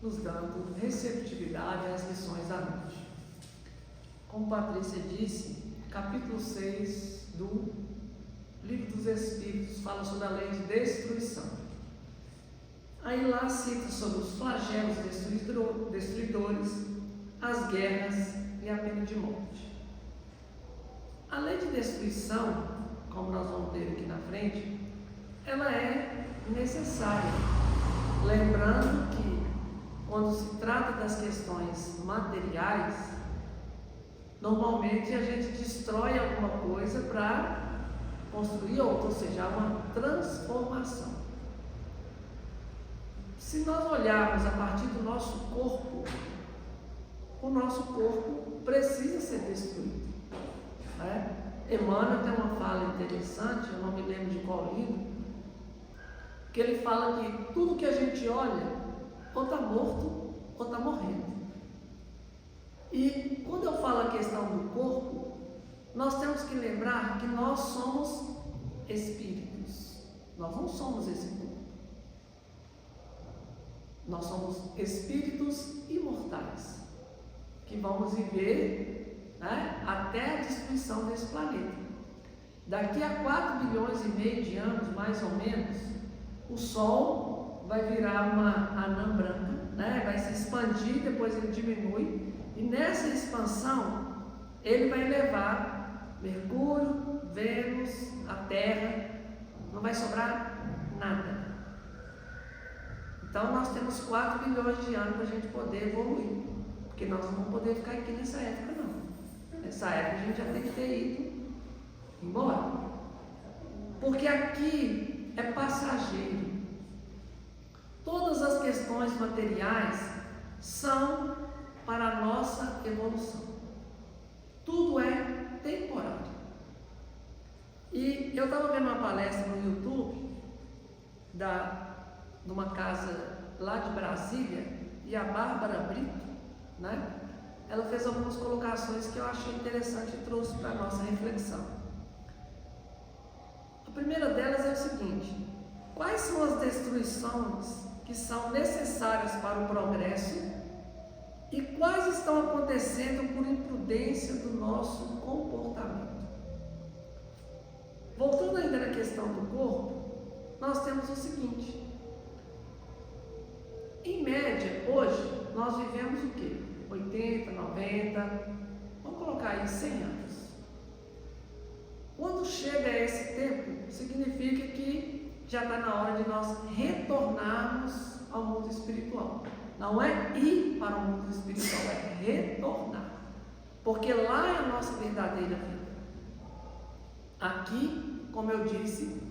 nos dando receptividade às lições da noite. Como Patrícia disse, capítulo 6 do Livro dos Espíritos fala sobre a lei de destruição. Aí lá cita sobre os flagelos destruidores, as guerras e a pena de morte. A lei de destruição, como nós vamos ver aqui na frente, ela é necessária. Lembrando que quando se trata das questões materiais, normalmente a gente destrói alguma coisa para construir outra, ou seja, uma transformação. Se nós olharmos a partir do nosso corpo, o nosso corpo precisa ser destruído. Emmanuel tem uma fala interessante, eu não me lembro de qual livro, que ele fala que tudo que a gente olha, ou está morto, ou está morrendo. E quando eu falo a questão do corpo, nós temos que lembrar que nós somos espíritos. Nós não somos esse corpo. Nós somos espíritos imortais, que vamos viver, até a destruição desse planeta. Daqui a 4,5 bilhões de anos, mais ou menos, o Sol vai virar uma anã branca, vai se expandir, depois ele diminui, e nessa expansão ele vai levar Mercúrio, Vênus, a Terra, não vai sobrar nada. Então nós temos 4 bilhões de anos para a gente poder evoluir, porque nós não vamos poder ficar aqui nessa época não. Nessa época a gente já tem que ter ido embora, porque aqui é passageiro. Todas as questões materiais são para a nossa evolução. Tudo é temporário. E eu estava vendo uma palestra no YouTube de uma casa lá de Brasília, e a Bárbara Brito, ela fez algumas colocações que eu achei interessante e trouxe para a nossa reflexão. A primeira delas é o seguinte: quais são as destruições que são necessárias para o progresso e quais estão acontecendo por imprudência do nosso comportamento? Voltando ainda na questão do corpo, nós temos o seguinte: em média, hoje, nós vivemos o quê? 80, 90, vamos colocar aí 100 anos. Quando chega esse tempo, significa que já está na hora de nós retornarmos ao mundo espiritual. Não é ir para o mundo espiritual, é retornar. Porque lá é a nossa verdadeira vida. Aqui, como eu disse,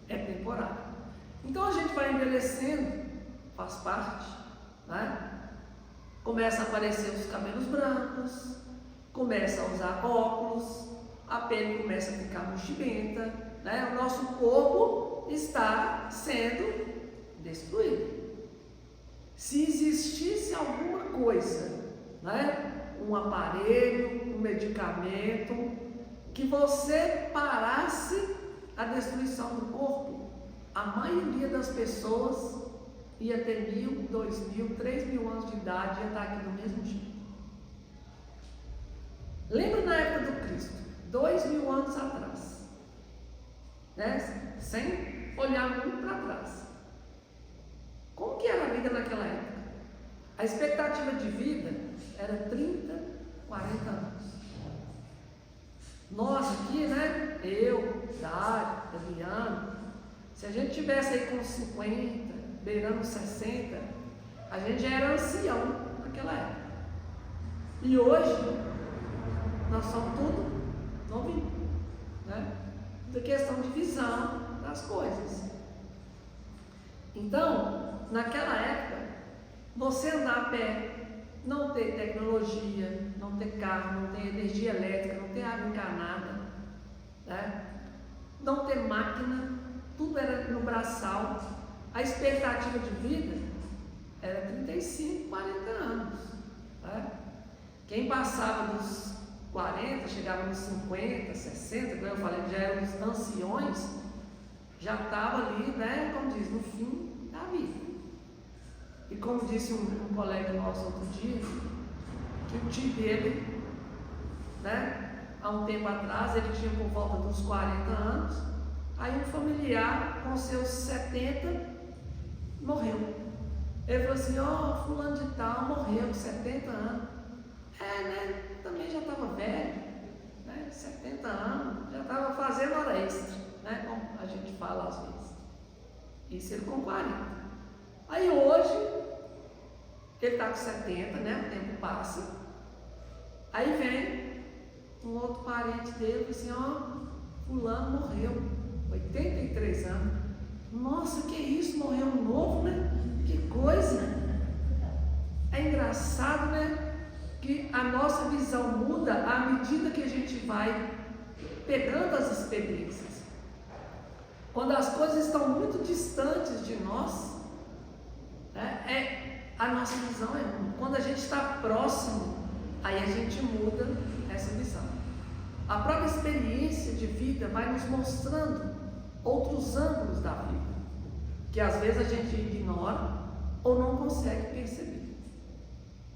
é temporário. Então a gente vai envelhecendo, faz parte, Começa a aparecer os cabelos brancos, começa a usar óculos, a pele começa a ficar mochibenta, O nosso corpo está sendo destruído. Se existisse alguma coisa, um aparelho, um medicamento, que você parasse a destruição do corpo, a maioria das pessoas ia ter 1.000, 2.000, 3.000 anos de idade e ia estar aqui do mesmo jeito. Lembra na época do Cristo, 2.000 anos atrás, sem olhar muito para trás. Como que era a vida naquela época? A expectativa de vida era 30, 40 anos. Nós aqui, eu, Dário, Adriano, se a gente tivesse aí com 50, beirando 60, a gente já era ancião naquela época. E hoje, nós somos tudo novinho, Da questão de visão das coisas. Então, naquela época, você andar a pé, não ter tecnologia, não ter carro, não ter energia elétrica, não ter água encanada, não ter máquina, tudo era no braçal. A expectativa de vida era 35, 40 anos. Quem passava dos 40, chegava nos 50, 60, como eu falei, já eram os anciões, já estava ali, como diz, no fim da vida. E como disse um colega nosso outro dia, que o tio dele, né, há um tempo atrás, ele tinha por volta dos 40 anos, aí um familiar com seus 70 morreu. Ele falou assim, ó, fulano de tal morreu, 70 anos. Né, também já estava velho, né, 70 anos, já estava fazendo hora extra, né, como a gente fala às vezes. Isso ele com 40. Aí hoje, ele está com 70, né, o tempo passa. Aí vem um outro parente dele, assim, ó, fulano morreu, 83 anos. Nossa, que isso, morreu novo, né? Que coisa! É engraçado, né? Que a nossa visão muda à medida que a gente vai pegando as experiências. Quando as coisas estão muito distantes de nós, né, a nossa visão é uma. Quando a gente está próximo, aí a gente muda essa visão. A própria experiência de vida vai nos mostrando outros ângulos da vida, que às vezes a gente ignora ou não consegue perceber.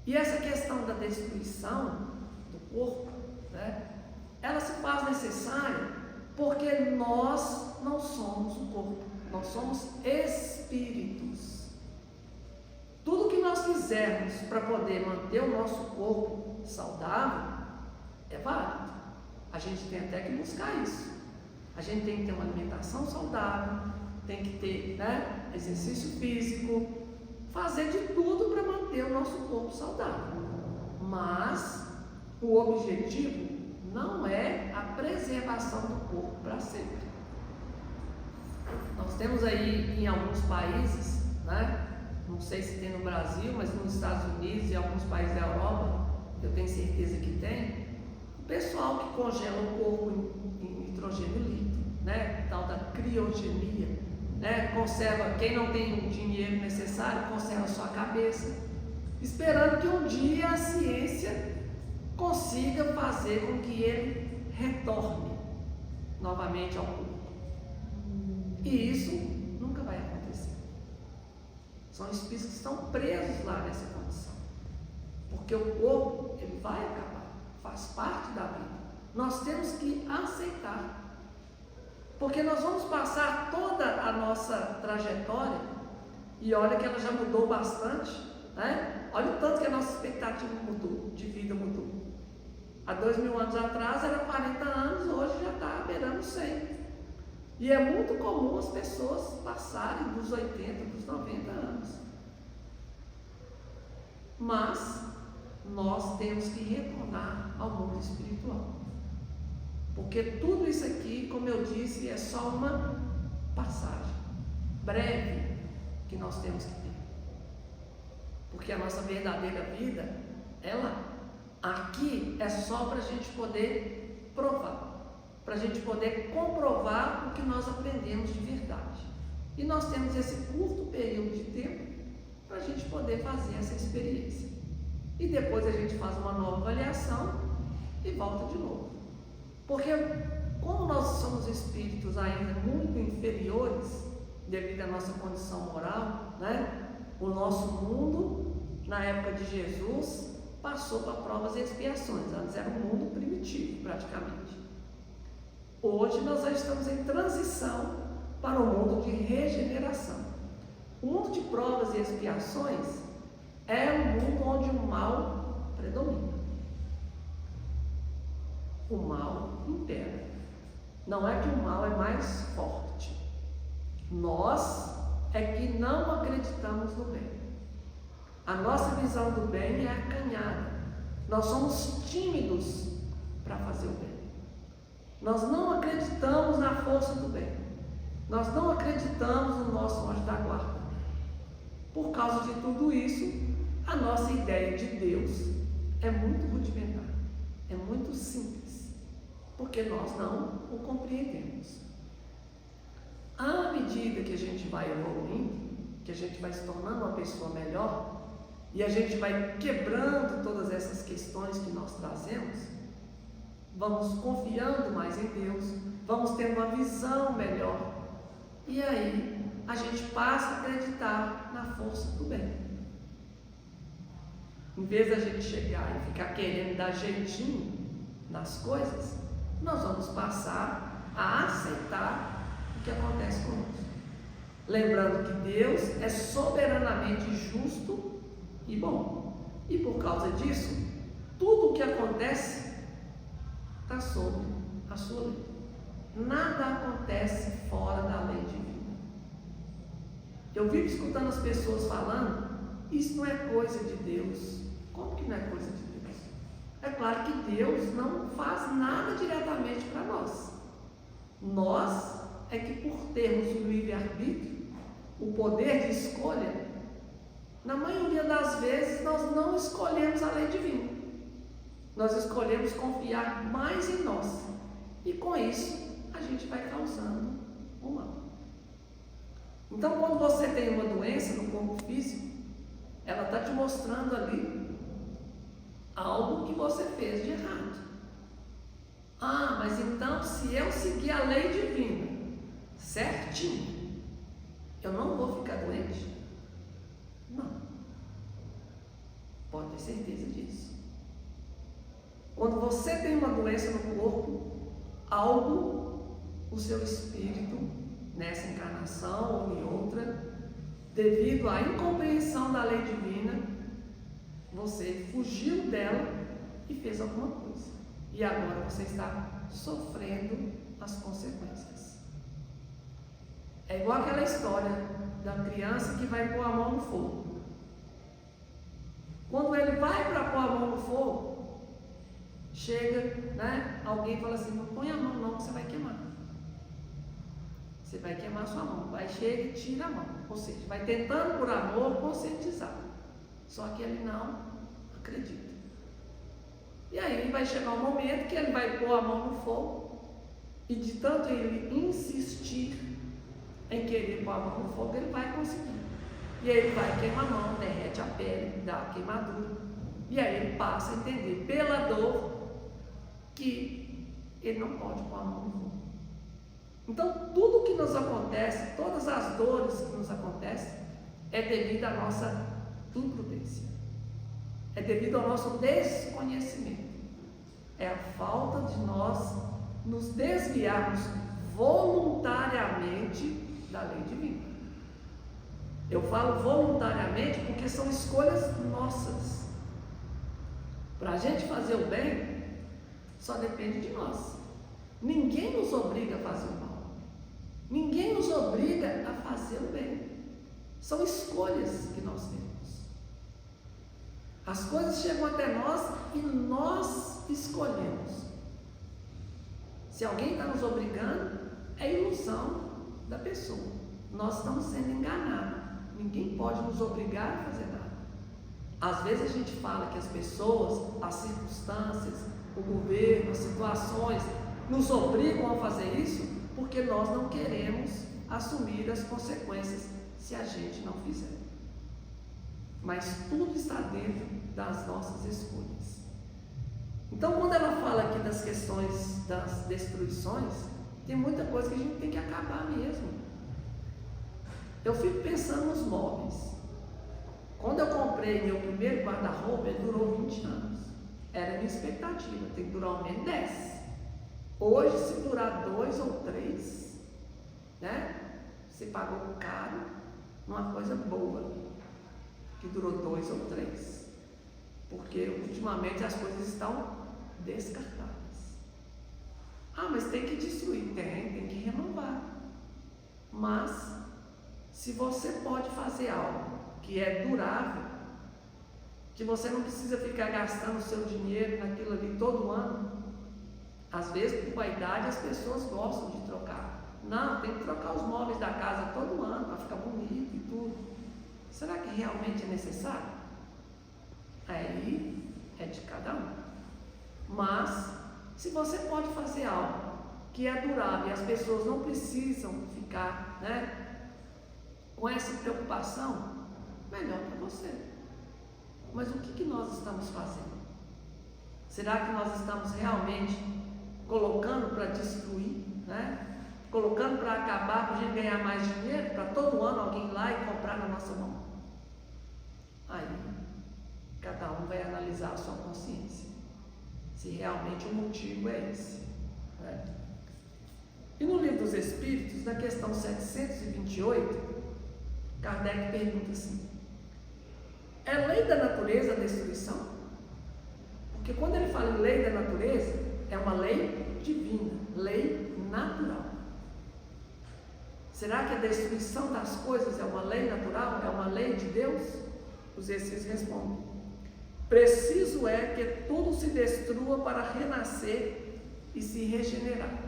E essa questão da destruição do corpo, né, ela se faz necessária porque nós não somos o corpo, nós somos espíritos. Tudo que nós fizermos para poder manter o nosso corpo saudável é válido. A gente tem até que buscar isso. A gente tem que ter uma alimentação saudável, tem que ter, né, exercício físico, fazer de tudo para manter o nosso corpo saudável. Mas o objetivo não é a preservação do corpo para sempre. Nós temos aí em alguns países, né, não sei se tem no Brasil, mas nos Estados Unidos e alguns países da Europa, eu tenho certeza que tem, o pessoal que congela o corpo em nitrogênio líquido, né, tal da criogenia. Né, conserva, quem não tem o dinheiro necessário, conserva sua cabeça, esperando que um dia a ciência consiga fazer com que ele retorne novamente ao corpo. E isso nunca vai acontecer. São espíritos que estão presos lá nessa condição, porque o corpo ele vai acabar, faz parte da vida. Nós temos que aceitar. Porque nós vamos passar toda a nossa trajetória, e olha que ela já mudou bastante, né? Olha o tanto que a nossa expectativa mudou, de vida mudou. Há 2000 anos atrás era 40 anos, hoje já está beirando 100. E é muito comum as pessoas passarem dos 80, dos 90 anos. Mas nós temos que retornar ao mundo espiritual. Porque tudo isso aqui, como eu disse, é só uma passagem breve que nós temos que ter. Porque a nossa verdadeira vida, ela aqui é só para a gente poder provar, para a gente poder comprovar o que nós aprendemos de verdade. E nós temos esse curto período de tempo para a gente poder fazer essa experiência. E depois a gente faz uma nova avaliação e volta de novo. Porque como nós somos espíritos ainda muito inferiores, devido à nossa condição moral, né? O nosso mundo, na época de Jesus, passou para provas e expiações. Antes era um mundo primitivo, praticamente. Hoje nós já estamos em transição para um mundo de regeneração. O mundo de provas e expiações é um mundo onde o mal predomina. O mal impera. Não é que o mal é mais forte. Nós é que não acreditamos no bem. A nossa visão do bem é acanhada. Nós somos tímidos para fazer o bem. Nós não acreditamos na força do bem. Nós não acreditamos no nosso anjo da guarda. Por causa de tudo isso, a nossa ideia de Deus é muito rudimentar, é muito simples, porque nós não o compreendemos. À medida que a gente vai evoluindo, que a gente vai se tornando uma pessoa melhor, e a gente vai quebrando todas essas questões que nós trazemos, vamos confiando mais em Deus, vamos tendo uma visão melhor, e aí a gente passa a acreditar na força do bem. Em vez da gente chegar e ficar querendo dar jeitinho nas coisas, nós vamos passar a aceitar o que acontece conosco. Lembrando que Deus é soberanamente justo e bom. E por causa disso, tudo o que acontece está sob a sua lei. Nada acontece fora da lei divina. Eu vivo escutando as pessoas falando, isso não é coisa de Deus. Como que não é coisa de Deus? É claro que Deus não faz nada diretamente para nós. Nós é que, por termos o livre-arbítrio, o poder de escolha, na maioria das vezes nós não escolhemos a lei divina. Nós escolhemos confiar mais em nós. E com isso, a gente vai causando o mal. Então, quando você tem uma doença no corpo físico, ela está te mostrando ali algo que você fez de errado. Ah, mas então, se eu seguir a lei divina certinho, eu não vou ficar doente? Não. Pode ter certeza disso. Quando você tem uma doença no corpo, algo, o seu espírito, nessa encarnação ou em outra, devido à incompreensão da lei divina, você fugiu dela e fez alguma coisa. E agora você está sofrendo as consequências. É igual aquela história da criança que vai pôr a mão no fogo. Quando ele vai para pôr a mão no fogo, chega, né? Alguém fala assim, não põe a mão não, que você vai queimar. Você vai queimar a sua mão. Vai, chega e tira a mão. Ou seja, vai tentando por amor conscientizar. Só que ele não acredita. E aí vai chegar um momento que ele vai pôr a mão no fogo, e de tanto ele insistir em querer pôr a mão no fogo, ele vai conseguir. E aí ele vai queimar a mão, derrete a pele, dá queimadura. E aí ele passa a entender pela dor que ele não pode pôr a mão no fogo. Então, tudo que nos acontece, todas as dores que nos acontecem, é devido à nossa imprudência. É devido ao nosso desconhecimento. É a falta de nós nos desviarmos voluntariamente da lei divina. Eu falo voluntariamente porque são escolhas nossas. Para a gente fazer o bem, só depende de nós. Ninguém nos obriga a fazer o mal. Ninguém nos obriga a fazer o bem. São escolhas que nós temos. As coisas chegam até nós e nós escolhemos. Se alguém está nos obrigando, é ilusão da pessoa. Nós estamos sendo enganados. Ninguém pode nos obrigar a fazer nada. Às vezes a gente fala que as pessoas, as circunstâncias, o governo, as situações nos obrigam a fazer isso porque nós não queremos assumir as consequências se a gente não fizer. Mas tudo está dentro das nossas escolhas. Então, quando ela fala aqui das questões das destruições, tem muita coisa que a gente tem que acabar mesmo. Eu fico pensando nos móveis. Quando eu comprei meu primeiro guarda-roupa, ele durou 20 anos. Era a minha expectativa, tem que durar ao menos 10. Hoje, se durar 2 ou 3, né? Você pagou caro numa coisa boa, que durou 2 ou 3. Porque ultimamente as coisas estão descartáveis. Ah, mas tem que destruir, tem que renovar. Mas, se você pode fazer algo que é durável, que você não precisa ficar gastando o seu dinheiro naquilo ali todo ano. Às vezes, por vaidade, as pessoas gostam de trocar. Não, tem que trocar os móveis da casa todo ano para ficar bonito e tudo. Será que realmente é necessário? Aí é de cada um. Mas, se você pode fazer algo que é durável e as pessoas não precisam ficar, né, com essa preocupação, melhor para você. Mas o que nós estamos fazendo? Será que nós estamos realmente colocando para destruir, né? Colocando para acabar, para a gente ganhar mais dinheiro, para todo ano alguém ir lá e comprar na nossa mão? Aí, cada um vai analisar a sua consciência, se realmente o motivo é esse. Né? E no Livro dos Espíritos, na questão 728, Kardec pergunta assim: é lei da natureza a destruição? Porque quando ele fala em lei da natureza, é uma lei divina, lei natural. Será que a destruição das coisas é uma lei natural? É uma lei de Deus? Os Espíritos respondem: preciso é que tudo se destrua para renascer e se regenerar.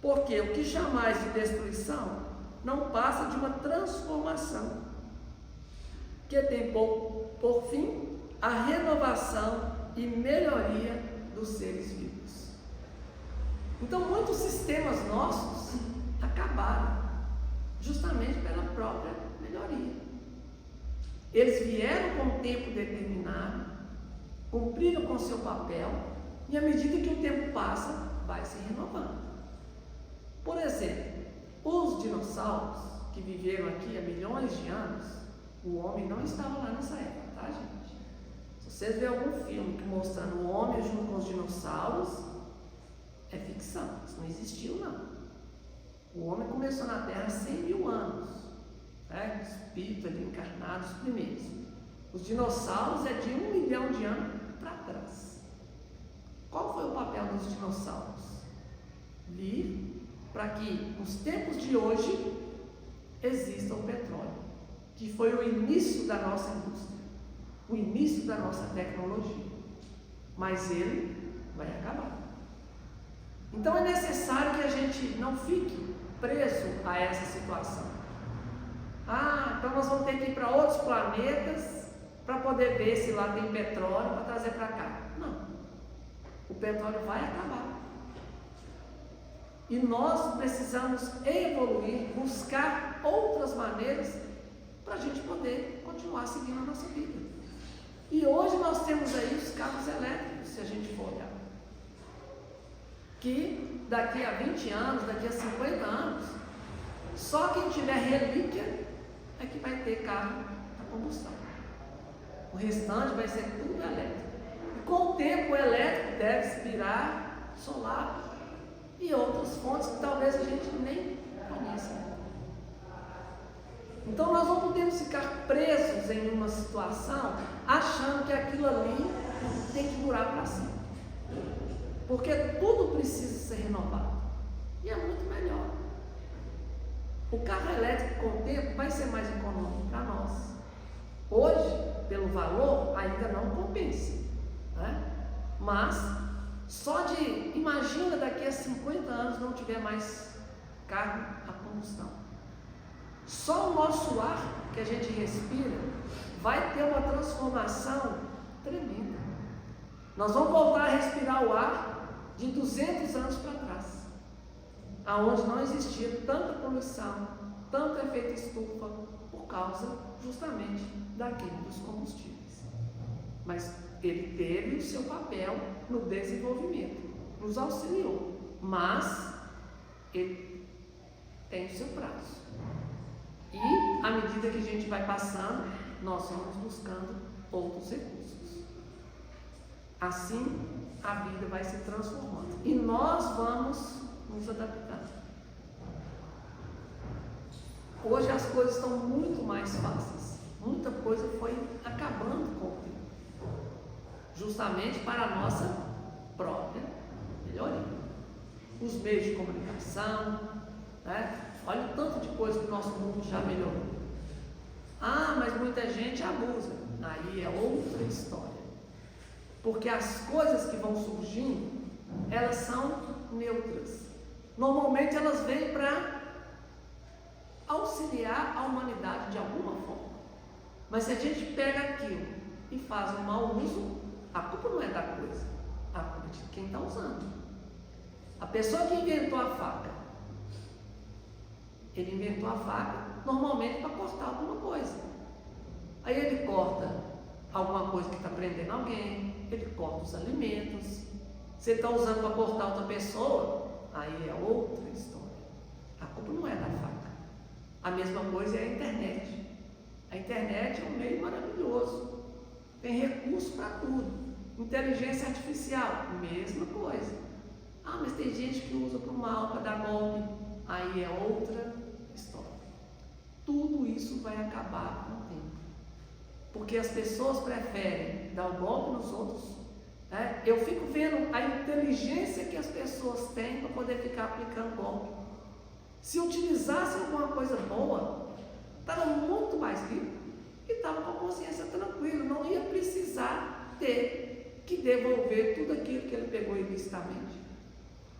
Porque o que chamais de destruição não passa de uma transformação, que tem por fim a renovação e melhoria dos seres vivos. Então, muitos sistemas nossos acabaram justamente pela própria melhoria. Eles vieram com um tempo determinado, cumpriram com seu papel, e à medida que o tempo passa, vai se renovando. Por exemplo, os dinossauros que viveram aqui há milhões de anos, o homem não estava lá nessa época, tá, gente? Se vocês verem algum filme que mostrando o homem junto com os dinossauros, é ficção, isso não existiu, não. O homem começou na Terra há 100 mil anos, né? Espírito ali encarnado, os primeiros. Os dinossauros é de 1 milhão de anos para trás. Qual foi o papel dos dinossauros? Vir para que nos tempos de hoje exista o petróleo, que foi o início da nossa indústria, o início da nossa tecnologia. Mas ele vai acabar. Então é necessário que a gente não fique preso a essa situação. Então nós vamos ter que ir para outros planetas para poder ver se lá tem petróleo para trazer para cá. Não. O petróleo vai acabar. E nós precisamos evoluir, buscar outras maneiras para a gente poder continuar seguindo a nossa vida. E hoje nós temos aí os carros elétricos, se a gente for olhar, que daqui a 20 anos, daqui a 50 anos, só quem tiver relíquia é que vai ter carro a combustão. O restante vai ser tudo elétrico. E com o tempo o elétrico deve virar solar e outras fontes que talvez a gente nem conheça. Então nós não podemos ficar presos em uma situação achando que aquilo ali tem que durar para sempre. Porque tudo precisa ser renovado. E é muito melhor. O carro elétrico com o tempo vai ser mais econômico para nós. Hoje, pelo valor, ainda não compensa, né? Mas só de, imagina daqui a 50 anos não tiver mais carro a combustão. Só o nosso ar que a gente respira vai ter uma transformação tremenda. Nós vamos voltar a respirar o ar de 200 anos para trás, aonde não existia tanta poluição, tanto efeito estufa, por causa justamente da queima dos combustíveis. Mas ele teve o seu papel no desenvolvimento, nos auxiliou, mas ele tem o seu prazo. E à medida que a gente vai passando, nós vamos buscando outros recursos. Assim, a vida vai se transformando e nós vamos nos adaptando. Hoje as coisas estão muito mais fáceis. Muita coisa foi acabando com o tempo, justamente para a nossa própria melhoria. Os meios de comunicação, né? Olha o tanto de coisa que o nosso mundo já melhorou. Mas muita gente abusa. Aí é outra história. Porque as coisas que vão surgindo, elas são neutras. Normalmente elas vêm para auxiliar a humanidade de alguma forma. Mas se a gente pega aquilo e faz um mau uso, a culpa não é da coisa, a culpa é de quem está usando. A pessoa que inventou a faca, ele inventou a faca normalmente para cortar alguma coisa. Aí ele corta alguma coisa que está prendendo alguém, ele corta os alimentos. Você está usando para cortar outra pessoa, aí é outra história. A culpa não é da faca. A mesma coisa é a internet. A internet é um meio maravilhoso. Tem tem recurso para tudo. Inteligência artificial, mesma coisa. Ah, mas tem gente que usa para o mal, para dar golpe. Aí é outra história. Tudo isso vai acabar com o tempo. Porque as pessoas preferem dar o golpe nos outros. Né? Eu fico vendo a inteligência que as pessoas têm para poder ficar aplicando golpe. Se utilizassem alguma coisa boa, estavam muito mais ricos e estavam com a consciência tranquila. Não ia precisar ter que devolver tudo aquilo que ele pegou ilicitamente.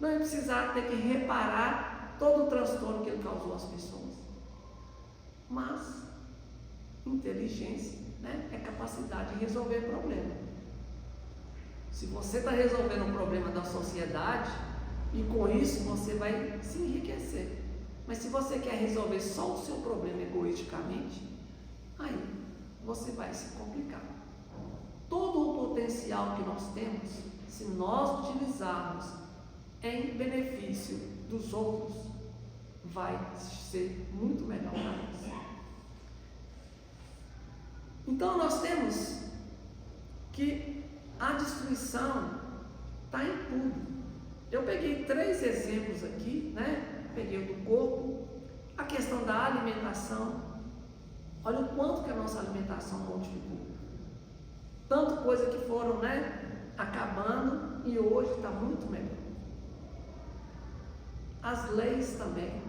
Não ia precisar ter que reparar todo o transtorno que ele causou às pessoas. Mas inteligência, né, é capacidade de resolver problema. Se você está resolvendo um problema da sociedade, e com isso você vai se enriquecer. Mas se você quer resolver só o seu problema egoisticamente, aí você vai se complicar. Todo o potencial que nós temos, se nós utilizarmos em benefício dos outros, vai ser muito melhor para nós. Então nós temos que a destruição está em tudo. Eu peguei 3 exemplos aqui, né? Peguei o do corpo, a questão da alimentação. Olha o quanto que a nossa alimentação multiplicou. Tanto coisa que foram, né, acabando e hoje está muito melhor. As leis também.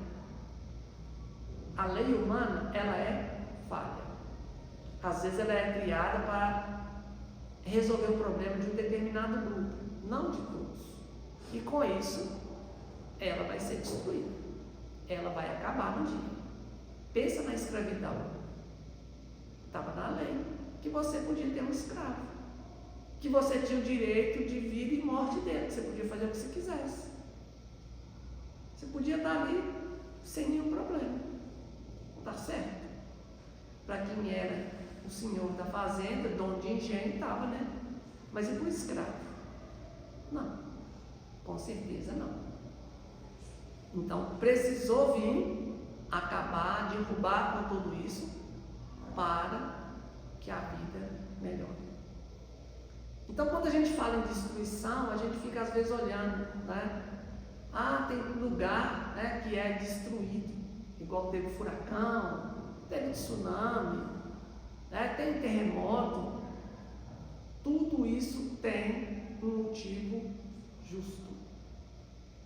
A lei humana, ela é falha. Às vezes ela é criada para resolver o problema de um determinado grupo, não de todos. E com isso, ela vai ser destruída. Ela vai acabar no dia. Pensa na escravidão. Estava na lei que você podia ter um escravo, que você tinha o direito de vida e morte dele, que você podia fazer o que você quisesse. Você podia estar ali sem nenhum problema. Tá certo? Para quem era o senhor da fazenda, dono de engenho, estava, né? Mas e para o escravo? Não. Com certeza não. Então, precisou vir acabar, derrubar com tudo isso, para que a vida melhore. Então, quando a gente fala em destruição, a gente fica às vezes olhando, né? Ah, tem lugar, né, que é destruído, igual teve furacão, teve tsunami, né, tem terremoto. Tudo isso tem um motivo justo.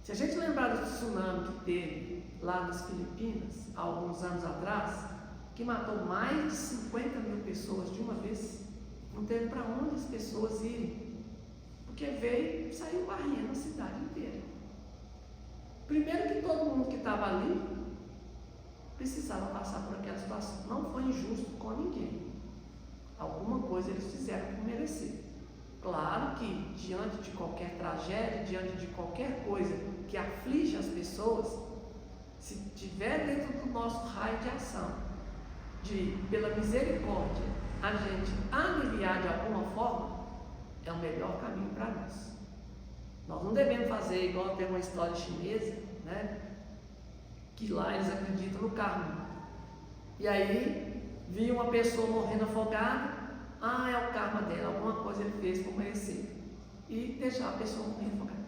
Se a gente lembrar do tsunami que teve lá nas Filipinas, há alguns anos atrás, que matou mais de 50 mil pessoas de uma vez, não teve para onde as pessoas irem, porque veio e saiu varrendo a cidade inteira. Primeiro que todo mundo que estava ali precisava passar por aquela situação. Não foi injusto com ninguém. Alguma coisa eles fizeram por merecer. Claro que diante de qualquer tragédia, diante de qualquer coisa que aflige as pessoas, se tiver dentro do nosso raio de ação, pela misericórdia, a gente aliviar de alguma forma, é o melhor caminho para nós. Nós não devemos fazer igual tem uma história chinesa, né? Que lá eles acreditam no karma. E aí, viu uma pessoa morrendo afogada, é o karma dela, alguma coisa ele fez por merecer. E deixar a pessoa morrer afogada.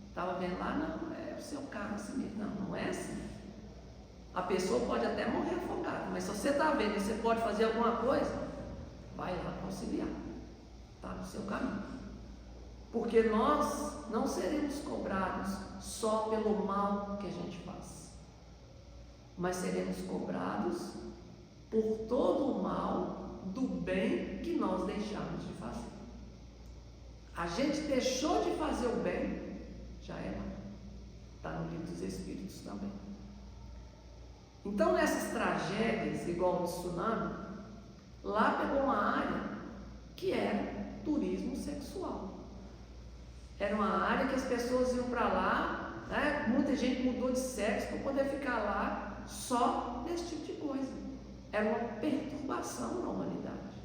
Estava vendo lá, não, é o seu karma assim mesmo. Não é assim. A pessoa pode até morrer afogada, mas se você está vendo e você pode fazer alguma coisa, vai lá conciliar. Está no seu caminho. Porque nós não seremos cobrados só pelo mal que a gente faz, mas seremos cobrados por todo o mal do bem que nós deixamos de fazer. A gente deixou de fazer o bem, já é mal. Está no livro dos Espíritos também. Então, nessas tragédias, igual o tsunami, lá pegou uma área que era turismo sexual. Era uma área que as pessoas iam para lá, né? Muita gente mudou de sexo para poder ficar lá só nesse tipo de coisa. Era uma perturbação na humanidade.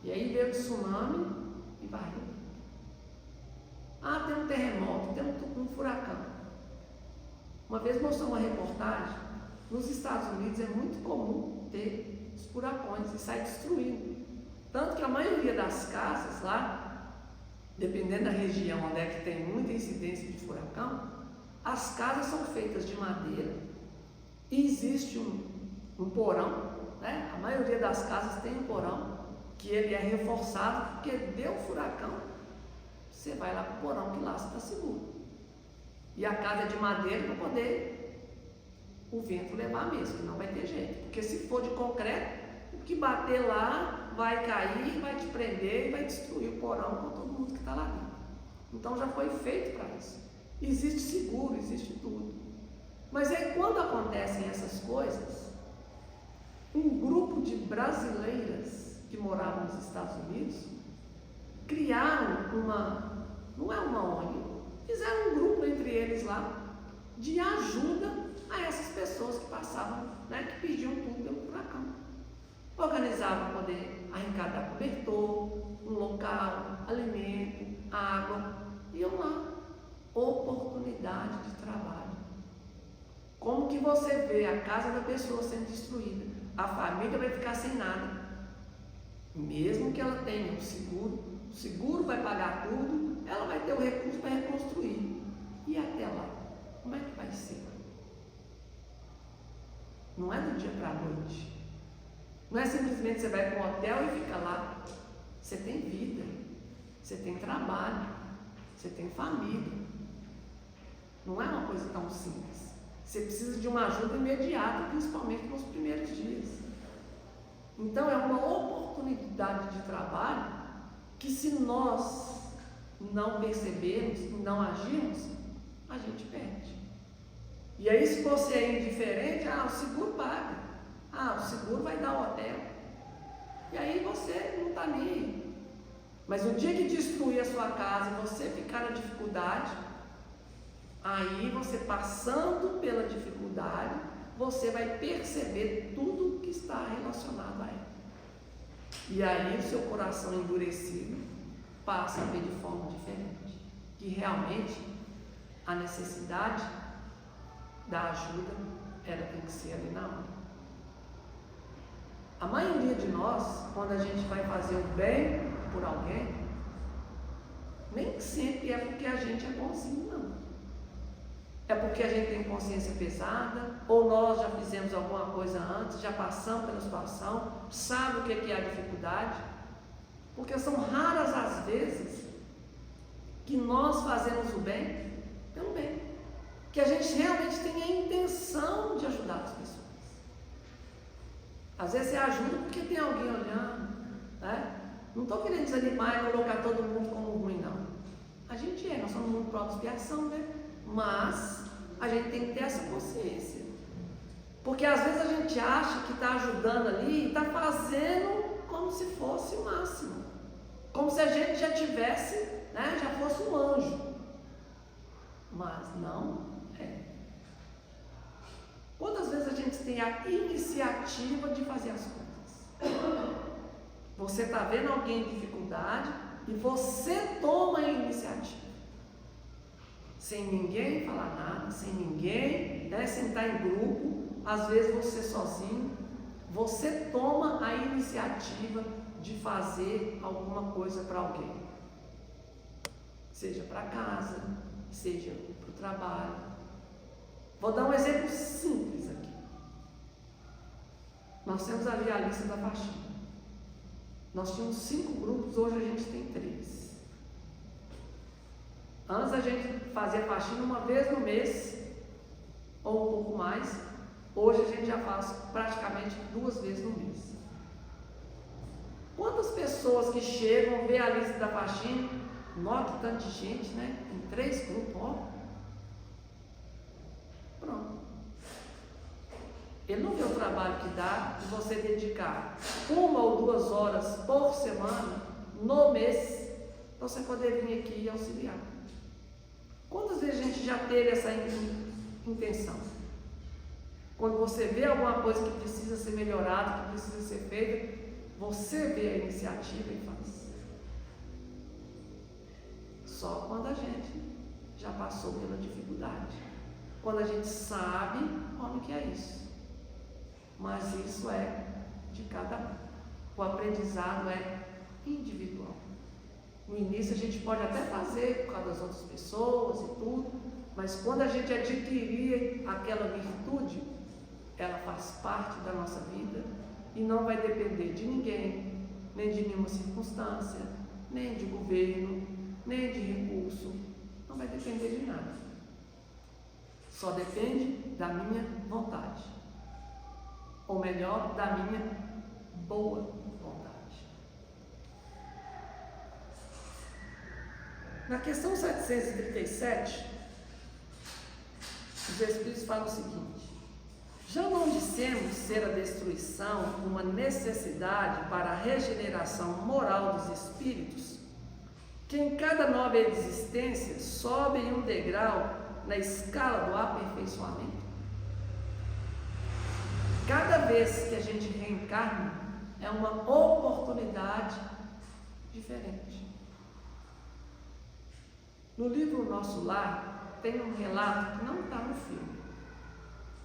E aí veio o tsunami e varreu. Tem um terremoto, tem um furacão. Uma vez mostrou uma reportagem, nos Estados Unidos é muito comum ter os furacões e sair destruindo. Tanto que a maioria das casas lá, dependendo da região onde é que tem muita incidência de furacão, as casas são feitas de madeira e existe um porão, né? A maioria das casas tem um porão, que ele é reforçado, porque deu furacão, você vai lá para o porão que lá você está seguro. E a casa é de madeira para poder o vento levar mesmo, que não vai ter jeito. Porque se for de concreto, o que bater lá vai cair, vai te prender e vai destruir o porão com todo mundo que está lá dentro. Então já foi feito para isso. Existe seguro, existe tudo. Mas aí quando acontecem essas coisas, um grupo de brasileiras que moravam nos Estados Unidos criaram não é uma ONG, fizeram um grupo entre eles lá de ajuda a essas pessoas que passavam, né, que pediam tudo pelo furacão. Organizavam para poder arrecadar cobertor, um local, alimento, água, iam lá. Oportunidade de trabalho. Como que você vê a casa da pessoa sendo destruída? A família vai ficar sem nada. Mesmo que ela tenha um seguro, o seguro vai pagar tudo, ela vai ter o recurso para reconstruir. E até lá, como é que vai ser? Não é do dia para a noite. Não é simplesmente você vai para um hotel e fica lá. Você tem vida, você tem trabalho, você tem família. Não é uma coisa tão simples. Você precisa de uma ajuda imediata, principalmente nos primeiros dias. Então é uma oportunidade de trabalho que, se nós não percebermos e não agirmos, a gente perde. E aí, se você é indiferente, o seguro paga. O seguro vai dar o hotel. E aí você não está nem aí. Mas no dia que destruir a sua casa e você ficar na dificuldade, aí você, passando pela dificuldade, você vai perceber tudo que está relacionado a ela. E aí o seu coração endurecido passa a ver de forma diferente. Que realmente a necessidade da ajuda, ela tem que ser ali na hora. A maioria de nós, quando a gente vai fazer o bem por alguém, nem sempre é porque a gente é bonzinho, não. É porque a gente tem consciência pesada, ou nós já fizemos alguma coisa antes, já passamos pela situação, sabe o que é a dificuldade, porque são raras as vezes que nós fazemos o bem pelo bem, que a gente realmente tem a intenção de ajudar as pessoas. Às vezes você ajuda porque tem alguém olhando, né? Não estou querendo desanimar e colocar todo mundo como ruim, não. A gente nós somos muito próprios de expiação, né? Mas a gente tem que ter essa consciência. Porque às vezes a gente acha que está ajudando ali e está fazendo como se fosse o máximo. Como se a gente já tivesse, né, já fosse um anjo. Mas não é. Quantas vezes a gente tem a iniciativa de fazer as coisas? Você está vendo alguém em dificuldade e você toma a iniciativa. Sem ninguém falar nada, sem ninguém, né, sentar em grupo, às vezes você sozinho, você toma a iniciativa de fazer alguma coisa para alguém. Seja para casa, seja para o trabalho. Vou dar um exemplo simples aqui. Nós temos ali a lista da faxina. Nós tínhamos 5 grupos, hoje a gente tem 3. Antes a gente fazia faxina uma vez no mês, ou um pouco mais. Hoje a gente já faz praticamente 2 vezes no mês. Quantas pessoas que chegam, vê a lista da faxina, nota tanto de gente, né? Tem 3 grupos, ó. Pronto. Ele não vê o trabalho que dá de você dedicar 1 ou 2 horas por semana, no mês, para você poder vir aqui e auxiliar. Quantas vezes a gente já teve essa intenção? Quando você vê alguma coisa que precisa ser melhorada, que precisa ser feita, você vê a iniciativa e faz. Só quando a gente já passou pela dificuldade. Quando a gente sabe como que é isso. Mas isso é de cada um. O aprendizado é individual. No início a gente pode até fazer por causa das outras pessoas e tudo, mas quando a gente adquirir aquela virtude, ela faz parte da nossa vida e não vai depender de ninguém, nem de nenhuma circunstância, nem de governo, nem de recurso, não vai depender de nada. Só depende da minha vontade, ou melhor, da minha boa vontade. Na questão 737, os Espíritos falam o seguinte: já não dissemos ser a destruição uma necessidade para a regeneração moral dos espíritos, que em cada nova existência sobem um degrau na escala do aperfeiçoamento? Cada vez que a gente reencarna, é uma oportunidade diferente. No livro Nosso Lar, tem um relato que não está no filme,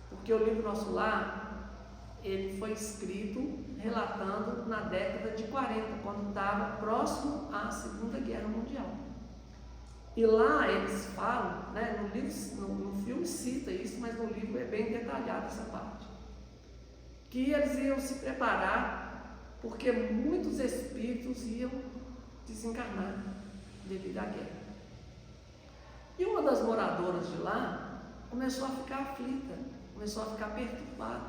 porque o livro Nosso Lar, ele foi escrito relatando na década de 40, quando estava próximo à Segunda Guerra Mundial. E lá eles falam, né, no filme cita isso, mas no livro é bem detalhada essa parte, que eles iam se preparar porque muitos espíritos iam desencarnar devido à guerra. E uma das moradoras de lá começou a ficar aflita, começou a ficar perturbada,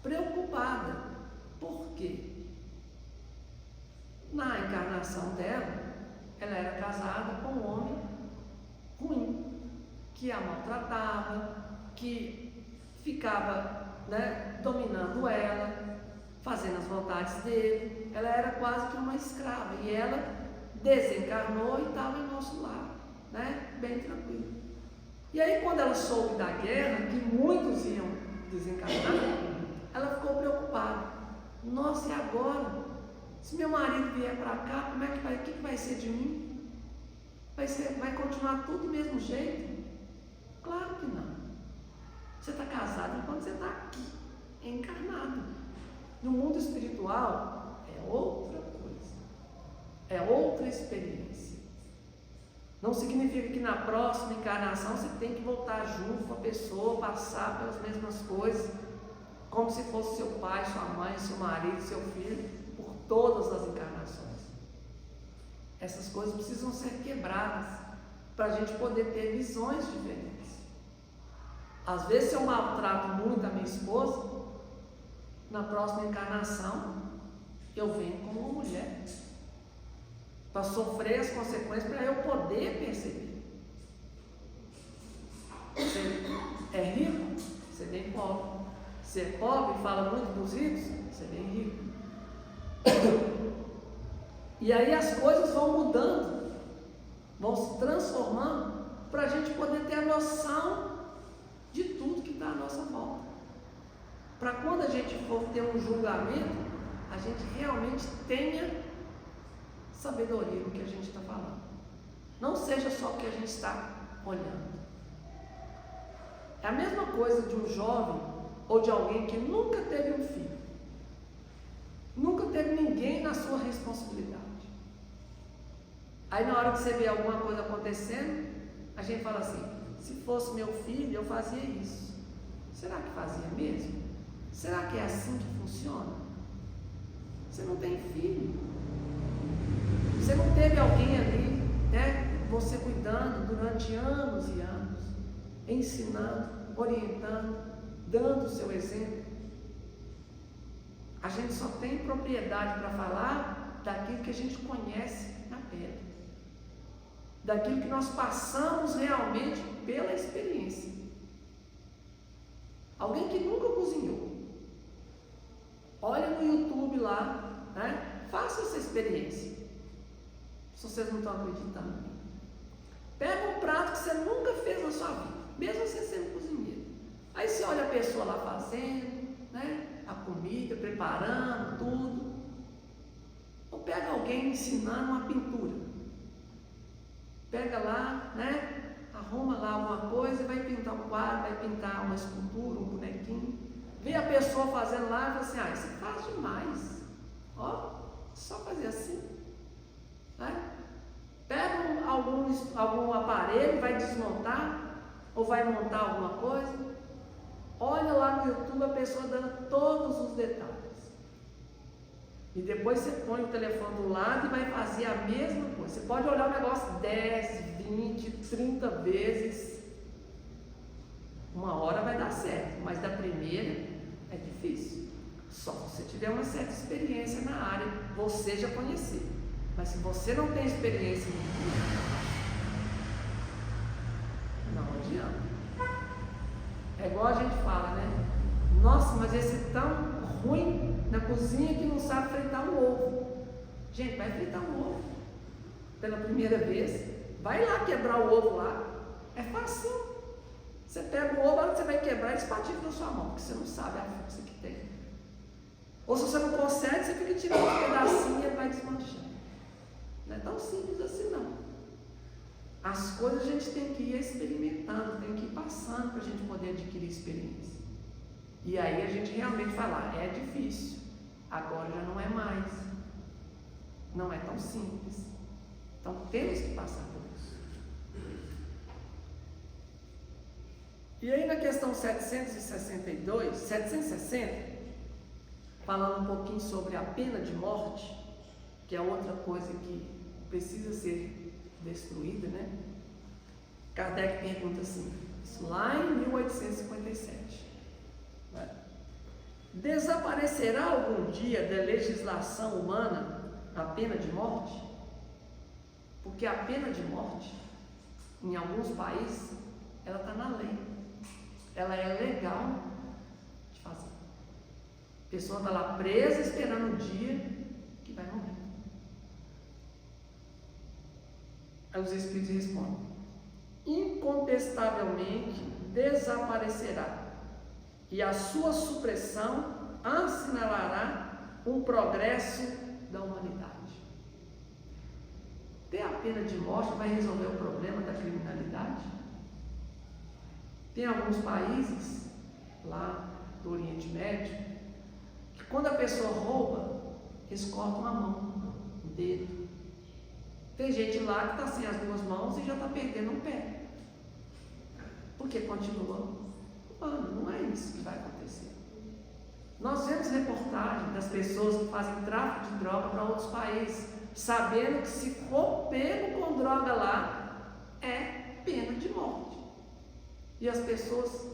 preocupada. Por quê? Na encarnação dela, ela era casada com um homem ruim, que a maltratava, que ficava, né, dominando ela, fazendo as vontades dele. Ela era quase que uma escrava, e ela desencarnou e estava em nosso lar, né, bem tranquilo. E aí, quando ela soube da guerra, que muitos iam desencarnar, ela ficou preocupada. Nossa, e agora? Se meu marido vier para cá, como é que vai? O que vai ser de mim? Vai continuar tudo do mesmo jeito? Claro que não. Você está casado enquanto você está aqui, encarnado. No mundo espiritual é outra coisa, é outra experiência. Não significa que na próxima encarnação você tem que voltar junto com a pessoa, passar pelas mesmas coisas, como se fosse seu pai, sua mãe, seu marido, seu filho, por todas as encarnações. Essas coisas precisam ser quebradas para a gente poder ter visões diferentes. Às vezes, se eu maltrato muito a minha esposa, na próxima encarnação eu venho como uma mulher, para sofrer as consequências, para eu poder perceber. Você é rico, você vem pobre. Você é pobre e fala muito dos ricos, você vem rico. E aí as coisas vão mudando, vão se transformando, para a gente poder ter a noção de tudo que está à nossa volta. Para quando a gente for ter um julgamento, a gente realmente tenha sabedoria no que a gente está falando. Não seja só o que a gente está olhando. É a mesma coisa de um jovem ou de alguém que nunca teve um filho, nunca teve ninguém na sua responsabilidade. Aí na hora que você vê alguma coisa acontecendo, a gente fala assim: se fosse meu filho, eu fazia isso. Será que fazia mesmo? Será que é assim que funciona? Você não tem filho, você não teve alguém ali, né, você cuidando durante anos e anos, ensinando, orientando, dando o seu exemplo. A gente só tem propriedade para falar daquilo que a gente conhece na pele, daquilo que nós passamos realmente pela experiência. Alguém que nunca cozinhou, olha no YouTube lá, né? Faça essa experiência. Se vocês não estão acreditando em mim, pega um prato que você nunca fez na sua vida, mesmo você sendo cozinheiro. Aí você olha a pessoa lá fazendo, né, a comida, preparando tudo. Ou pega alguém ensinando uma pintura. Pega lá, né, arruma lá alguma coisa e vai pintar um quadro, vai pintar uma escultura, um bonequinho. Vê a pessoa fazendo lá e fala assim: ah, isso faz demais. Ó, só fazer assim. Né? Pega algum aparelho, vai desmontar ou vai montar alguma coisa. Olha lá no YouTube a pessoa dando todos os detalhes. E depois você põe o telefone do lado e vai fazer a mesma coisa. Você pode olhar o negócio 10, 20, 30 vezes. Uma hora vai dar certo, mas da primeira é difícil. Só se você tiver uma certa experiência na área, você já conhecer. Mas se você não tem experiência não adianta. É igual a gente fala, né? Nossa, mas esse é tão ruim na cozinha que não sabe fritar um ovo. Gente, vai fritar um ovo pela primeira vez. Vai lá quebrar o ovo lá. É fácil. Você pega o ovo, a hora que você vai quebrar, ele espatifa na sua mão, porque você não sabe a força que tem. Ou se você não consegue, você fica tirando um pedacinho e ele vai desmanchando. Não é tão simples assim não. As coisas a gente tem que ir experimentando, tem que ir passando para a gente poder adquirir experiência. E aí a gente realmente fala, é difícil, agora já não é mais. Não é tão simples. Então temos que passar por isso. E aí na questão 760, falando um pouquinho sobre a pena de morte, que é outra coisa que precisa ser destruída, né? Kardec pergunta assim, isso lá em 1857, né? Desaparecerá algum dia da legislação humana a pena de morte? Porque a pena de morte, em alguns países, ela está na lei. Ela é legal de fazer. A pessoa está lá presa esperando o dia que vai morrer. Aí os Espíritos respondem: incontestavelmente desaparecerá, e a sua supressão assinalará um progresso da humanidade. Ter a pena de morte vai resolver o problema da criminalidade? Tem alguns países, lá do Oriente Médio, que quando a pessoa rouba, eles cortam a mão, o dedo. Tem gente lá que está sem as duas mãos e já está perdendo um pé. Porque continua roubando. Não é isso que vai acontecer. Nós vemos reportagens das pessoas que fazem tráfico de droga para outros países, sabendo que se for pego com droga lá, é pena de morte. E as pessoas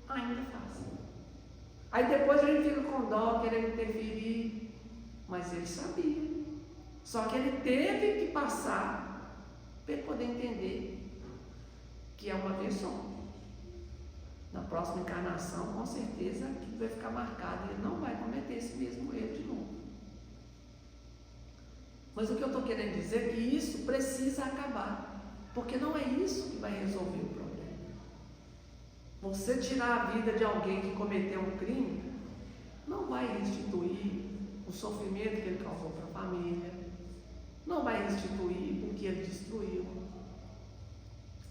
ainda fazem. Aí depois a gente fica com dó, querendo interferir. Mas ele sabia. Só que ele teve que passar para ele poder entender que é uma vez só. Na próxima encarnação, com certeza, aquilo vai ficar marcado e ele não vai cometer esse mesmo erro de novo. Mas o que eu estou querendo dizer é que isso precisa acabar, porque não é isso que vai resolver o problema. Você tirar a vida de alguém que cometeu um crime não vai restituir o sofrimento que ele causou para a família, não vai restituir o que ele destruiu.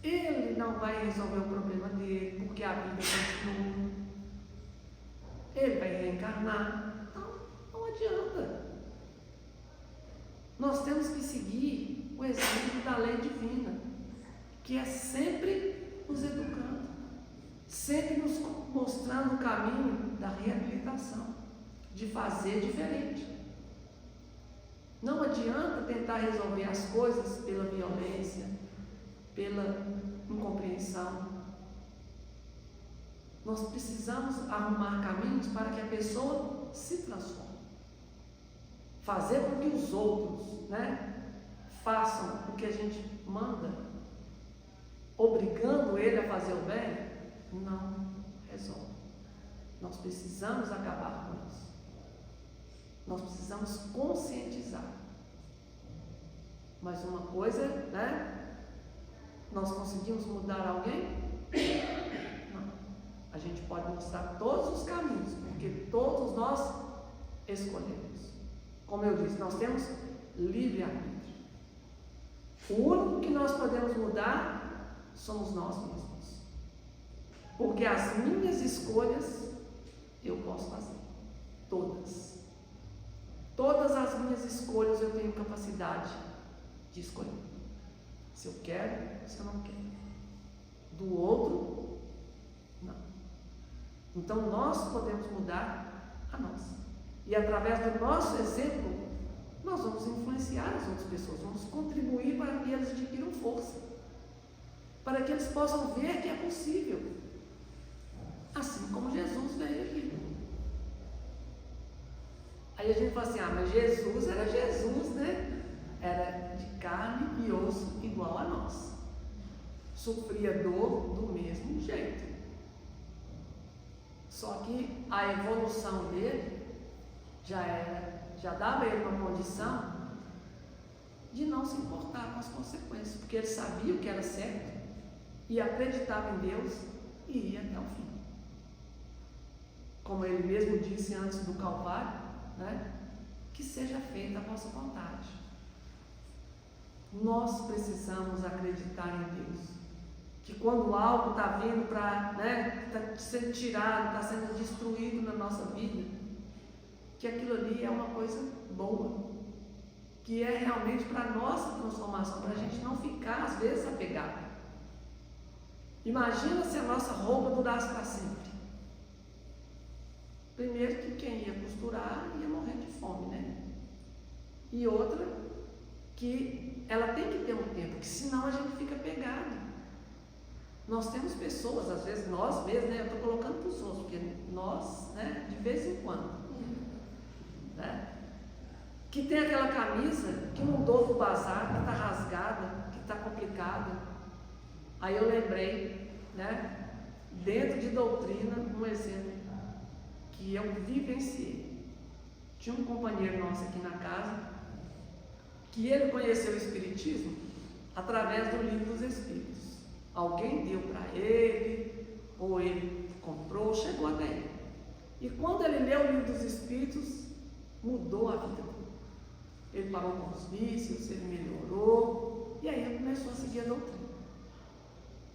Ele não vai resolver o problema dele, porque a vida continua. Ele vai reencarnar. Então, não adianta. Nós temos que seguir o exemplo da lei divina, que é sempre nos educando, sempre nos mostrando o caminho da reabilitação, de fazer diferente. Não adianta tentar resolver as coisas pela violência, pela incompreensão. Nós precisamos arrumar caminhos para que a pessoa se transforme. Fazer com que os outros, façam o que a gente manda, obrigando ele a fazer o bem, não resolve. Nós precisamos acabar com isso. Nós precisamos conscientizar. Mas uma coisa, nós conseguimos mudar alguém? Não. A gente pode mostrar todos os caminhos, porque todos nós escolhemos. Como eu disse, nós temos livre-arbítrio. O único que nós podemos mudar somos nós mesmos. Porque as minhas escolhas eu posso fazer. Todas. Todas as minhas escolhas eu tenho capacidade de escolher. Se eu quero, se eu não quero. Do outro, não. Então nós podemos mudar a nós. E através do nosso exemplo, nós vamos influenciar as outras pessoas, vamos contribuir para que eles adquiram força, para que eles possam ver que é possível, assim como Jesus veio aqui. Aí a gente fala assim, mas Jesus era Jesus, né? Era de carne e osso igual a nós, sofria dor do mesmo jeito, só que a evolução dele já dava a ele uma condição de não se importar com as consequências, porque ele sabia o que era certo e acreditava em Deus e ia até o fim. Como ele mesmo disse antes do Calvário, né? Que seja feita a vossa vontade. Nós precisamos acreditar em Deus, que quando algo está vindo para, está sendo tirado, está sendo destruído na nossa vida, que aquilo ali é uma coisa boa, que é realmente para a nossa transformação, para a gente não ficar às vezes apegado. Imagina se a nossa roupa durasse para sempre. Primeiro que quem ia costurar ia morrer de fome, né? E outra, que ela tem que ter um tempo, porque senão a gente fica pegado. Nós temos pessoas, às vezes nós mesmos, né? Eu estou colocando para os outros, porque nós, né? De vez em quando, né? Que tem aquela camisa que mudou do bazar, que está rasgada, que está complicada. Aí eu lembrei, né? Dentro de doutrina, um exemplo que eu vivenciei. Tinha um companheiro nosso aqui na casa, que ele conheceu o Espiritismo através do Livro dos Espíritos. Alguém deu para ele, ou ele comprou, chegou até ele. E quando ele leu o Livro dos Espíritos, mudou a vida dele. Ele parou com os vícios, ele melhorou, e aí ele começou a seguir a doutrina.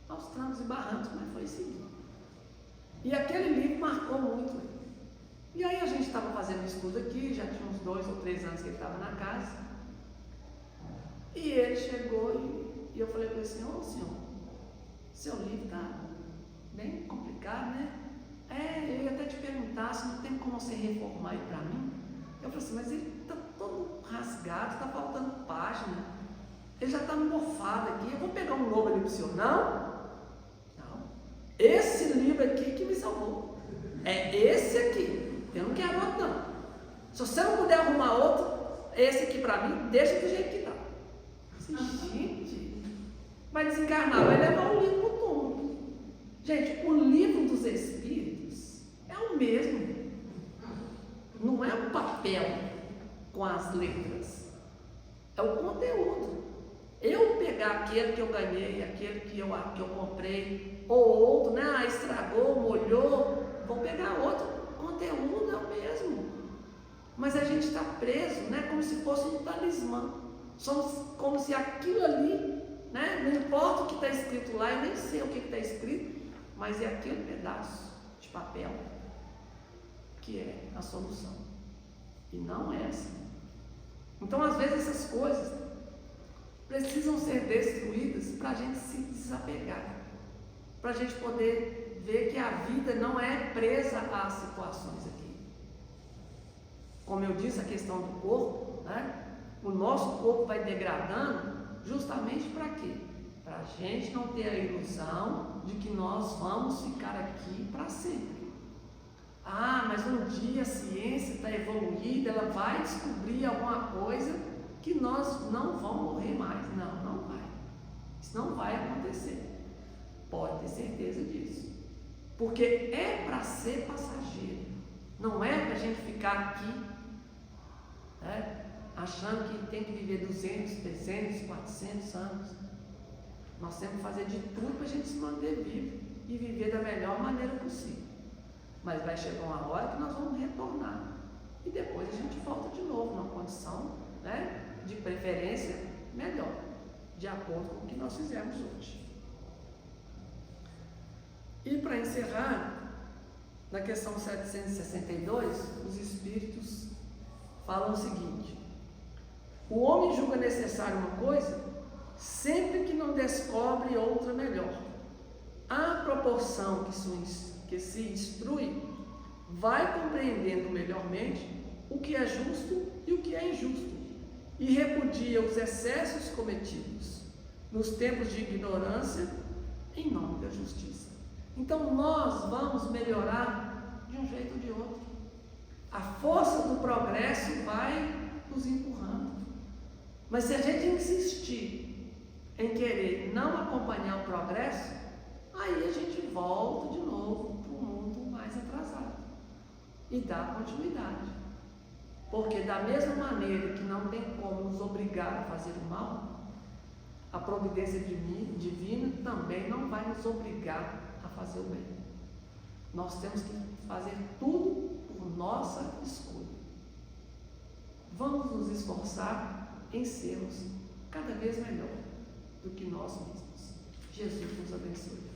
Aos trancos e barrancos, mas foi seguindo. E aquele livro marcou muito ele. E aí a gente estava fazendo estudo aqui, já tinha uns 2 ou 3 anos que ele estava na casa. E ele chegou e eu falei para ele assim, senhor, seu livro está bem complicado, né? Eu ia até te perguntar se não tem como você reformar ele para mim. Eu falei assim, mas ele está todo rasgado, está faltando página, ele já está mofado aqui, eu vou pegar um novo ali para o senhor. Não, esse livro aqui que me salvou, é esse aqui. Eu não quero outro não. Se você não puder arrumar outro, esse aqui para mim, deixa do jeito que está. Gente, vai desencarnar, vai levar o livro para o túmulo. Gente, o Livro dos Espíritos é o mesmo. Não é o papel com as letras, é o conteúdo. Eu pegar aquele que eu ganhei, aquele que eu comprei, ou outro, né? Estragou, molhou, vou pegar outro. O conteúdo é o mesmo, mas a gente está preso, né? Como se fosse um talismã. Somos como se aquilo ali, né? Não importa o que está escrito lá, eu nem sei o que está escrito, mas é aquele pedaço de papel que é a solução, e não é assim. Então, às vezes, essas coisas precisam ser destruídas para a gente se desapegar, para a gente poder ver que a vida não é presa às situações aqui. Como eu disse, a questão do corpo, né? O nosso corpo vai degradando justamente para quê? Para a gente não ter a ilusão de que nós vamos ficar aqui para sempre. Mas um dia a ciência está evoluída, ela vai descobrir alguma coisa que nós não vamos morrer mais. Não vai. Isso não vai acontecer. Pode ter certeza disso. Porque é para ser passageiro. Não é para a gente ficar aqui, né? Achando que tem que viver 200, 300, 400 anos. Nós temos que fazer de tudo para a gente se manter vivo e viver da melhor maneira possível. Mas vai chegar uma hora que nós vamos retornar. E depois a gente volta de novo numa condição, né, de preferência melhor, de acordo com o que nós fizemos hoje. E para encerrar, na questão 762, os Espíritos falam o seguinte: o homem julga necessário uma coisa sempre que não descobre outra melhor. À proporção que se instrui, vai compreendendo melhormente o que é justo e o que é injusto, e repudia os excessos cometidos nos tempos de ignorância em nome da justiça. Então nós vamos melhorar de um jeito ou de outro. A força do progresso vai nos empurrando. Mas se a gente insistir em querer não acompanhar o progresso, aí a gente volta de novo para um mundo mais atrasado e dá continuidade. Porque da mesma maneira que não tem como nos obrigar a fazer o mal, a providência divina também não vai nos obrigar a fazer o bem. Nós temos que fazer tudo por nossa escolha. Vamos nos esforçar em sermos cada vez melhor do que nós mesmos. Jesus nos abençoe.